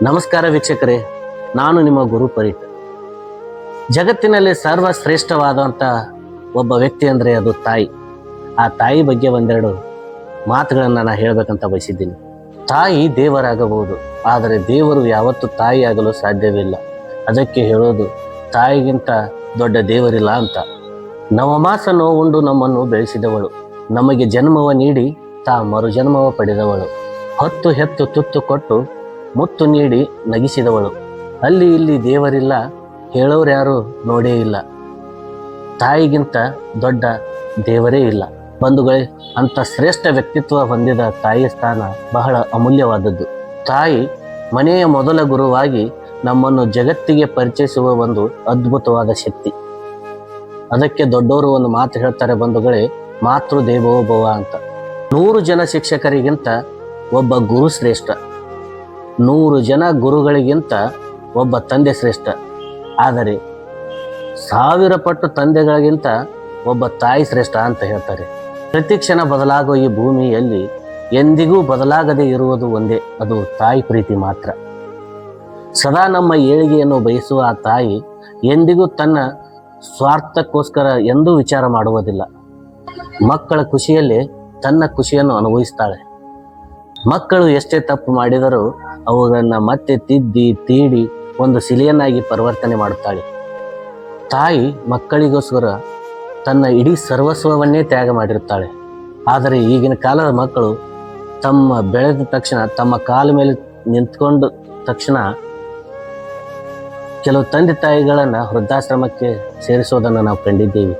ನಮಸ್ಕಾರ ವೀಕ್ಷಕರೇ, ನಾನು ನಿಮ್ಮ ಗುರು ಪರೀಟ್. ಜಗತ್ತಿನಲ್ಲಿ ಸರ್ವಶ್ರೇಷ್ಠವಾದಂಥ ಒಬ್ಬ ವ್ಯಕ್ತಿ ಅಂದರೆ ಅದು ತಾಯಿ. ಆ ತಾಯಿ ಬಗ್ಗೆ ಒಂದೆರಡು ಮಾತುಗಳನ್ನು ನಾನು ಹೇಳಬೇಕಂತ ಬಯಸಿದ್ದೀನಿ. ತಾಯಿ ದೇವರಾಗಬಹುದು, ಆದರೆ ದೇವರು ಯಾವತ್ತೂ ತಾಯಿಯಾಗಲು ಸಾಧ್ಯವಿಲ್ಲ. ಅದಕ್ಕೆ ಹೇಳೋದು ತಾಯಿಗಿಂತ ದೊಡ್ಡ ದೇವರಿಲ್ಲ ಅಂತ. ನವಮಾಸ ನೋವುಂಡು ನಮ್ಮನ್ನು ಬೆಳೆಸಿದವಳು, ನಮಗೆ ಜನ್ಮವ ನೀಡಿ ತಾ ಮರುಜನ್ಮವ ಪಡೆದವಳು, ಹೊತ್ತು ಹೆತ್ತು ತುತ್ತು ಕೊಟ್ಟು ಮುತ್ತು ನೀಡಿ ನಗಿಸಿದವಳು. ಅಲ್ಲಿ ಇಲ್ಲಿ ದೇವರಿಲ್ಲ, ಹೇಳೋರ್ಯಾರು ನೋಡೇ ಇಲ್ಲ. ತಾಯಿಗಿಂತ ದೊಡ್ಡ ದೇವರೇ ಇಲ್ಲ. ಬಂಧುಗಳೇ, ಅಂಥ ಶ್ರೇಷ್ಠ ವ್ಯಕ್ತಿತ್ವ ಹೊಂದಿದ ತಾಯಿಯ ಸ್ಥಾನ ಬಹಳ ಅಮೂಲ್ಯವಾದದ್ದು. ತಾಯಿ ಮನೆಯ ಮೊದಲ ಗುರುವಾಗಿ ನಮ್ಮನ್ನು ಜಗತ್ತಿಗೆ ಪರಿಚಯಿಸುವ ಒಂದು ಅದ್ಭುತವಾದ ಶಕ್ತಿ. ಅದಕ್ಕೆ ದೊಡ್ಡವರು ಒಂದು ಮಾತು ಹೇಳ್ತಾರೆ ಬಂಧುಗಳೇ, ಮಾತೃ ದೇವೋಭವ ಅಂತ. 100 ಜನ ಶಿಕ್ಷಕರಿಗಿಂತ ಒಬ್ಬ ಗುರು ಶ್ರೇಷ್ಠ, 100 ಜನ ಗುರುಗಳಿಗಿಂತ ಒಬ್ಬ ತಂದೆ ಶ್ರೇಷ್ಠ. ಆದರೆ 1000 ಪಟ್ಟು ತಂದೆಗಳಿಗಿಂತ ಒಬ್ಬ ತಾಯಿ ಶ್ರೇಷ್ಠ ಅಂತ ಹೇಳ್ತಾರೆ. ಪ್ರತಿ ಕ್ಷಣ ಬದಲಾಗುವ ಈ ಭೂಮಿಯಲ್ಲಿ ಎಂದಿಗೂ ಬದಲಾಗದೇ ಇರುವುದು ಒಂದೇ, ಅದು ತಾಯಿ ಪ್ರೀತಿ ಮಾತ್ರ. ಸದಾ ನಮ್ಮ ಏಳಿಗೆಯನ್ನು ಬಯಸುವ ಆ ತಾಯಿ ಎಂದಿಗೂ ತನ್ನ ಸ್ವಾರ್ಥಕ್ಕೋಸ್ಕರ ಎಂದೂ ವಿಚಾರ ಮಾಡುವುದಿಲ್ಲ. ಮಕ್ಕಳ ಖುಷಿಯಲ್ಲಿ ತನ್ನ ಖುಷಿಯನ್ನು ಅನುಭವಿಸ್ತಾಳೆ. ಮಕ್ಕಳು ಎಷ್ಟೇ ತಪ್ಪು ಮಾಡಿದರೂ ಅವುಗಳನ್ನು ಮತ್ತೆ ತಿದ್ದಿ ತೀಡಿ ಒಂದು ಶಿಲೆಯನ್ನಾಗಿ ಪರಿವರ್ತನೆ ಮಾಡುತ್ತಾಳೆ. ತಾಯಿ ಮಕ್ಕಳಿಗೋಸ್ಕರ ತನ್ನ ಇಡೀ ಸರ್ವಸ್ವವನ್ನೇ ತ್ಯಾಗ ಮಾಡಿರುತ್ತಾಳೆ. ಆದರೆ ಈಗಿನ ಕಾಲದ ಮಕ್ಕಳು ತಮ್ಮ ಬೆಳೆದ ತಕ್ಷಣ, ತಮ್ಮ ಕಾಲ ಮೇಲೆ ನಿಂತ್ಕೊಂಡ ತಕ್ಷಣ ಕೆಲವು ತಂದೆ ತಾಯಿಗಳನ್ನು ವೃದ್ಧಾಶ್ರಮಕ್ಕೆ ಸೇರಿಸೋದನ್ನು ನಾವು ಕಂಡಿದ್ದೀವಿ,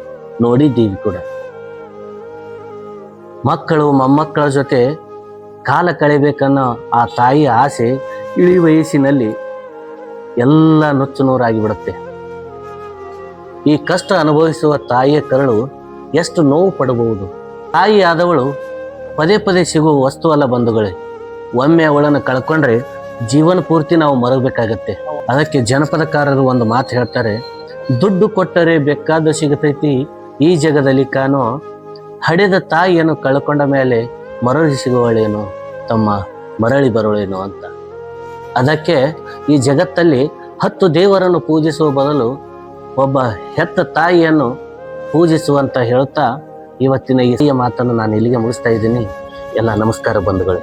ನೋಡಿದ್ದೀವಿ ಕೂಡ. ಮಕ್ಕಳು ಮೊಮ್ಮಕ್ಕಳ ಜೊತೆ ಕಾಲ ಕಳೆಯಬೇಕನ್ನೋ ಆ ತಾಯಿಯ ಆಸೆ ಇಳಿ ವಯಸ್ಸಿನಲ್ಲಿ ಎಲ್ಲ ನುಚ್ಚು ನೂರಾಗಿ ಬಿಡುತ್ತೆ. ಈ ಕಷ್ಟ ಅನುಭವಿಸುವ ತಾಯಿಯ ಕರಳು ಎಷ್ಟು ನೋವು ಪಡಬಹುದು. ತಾಯಿ ಆದವಳು ಪದೇ ಪದೇ ಸಿಗುವ ವಸ್ತು ಅಲ್ಲ ಬಂಧುಗಳೇ. ಒಮ್ಮೆ ಅವಳನ್ನು ಕಳ್ಕೊಂಡ್ರೆ ಜೀವನ ಪೂರ್ತಿ ನಾವು ಮರಗಬೇಕಾಗತ್ತೆ. ಅದಕ್ಕೆ ಜನಪದಕಾರರು ಒಂದು ಮಾತು ಹೇಳ್ತಾರೆ, ದುಡ್ಡು ಕೊಟ್ಟರೆ ಬೇಕಾದ ಸಿಗತೈತಿ ಈ ಜಗದಲ್ಲಿ ಕಾಣೋ, ಹಡೆದ ತಾಯಿಯನ್ನು ಕಳ್ಕೊಂಡ ಮೇಲೆ ಮರಳಿ ಸಿಗುವಳೇನು, ತಮ್ಮ ಮರಳಿ ಬರುವಳೇನು ಅಂತ. ಅದಕ್ಕೆ ಈ ಜಗತ್ತಲ್ಲಿ 10 ದೇವರನ್ನು ಪೂಜಿಸುವ ಬದಲು ಒಬ್ಬ ಹೆತ್ತ ತಾಯಿಯನ್ನು ಪೂಜಿಸುವಂತ ಹೇಳುತ್ತಾ ಇವತ್ತಿನ ಈ ಮಾತನ್ನು ನಾನು ಇಲ್ಲಿಗೆ ಮುಗಿಸ್ತಾ ಇದ್ದೀನಿ. ಎಲ್ಲ ನಮಸ್ಕಾರ ಬಂಧುಗಳೇ.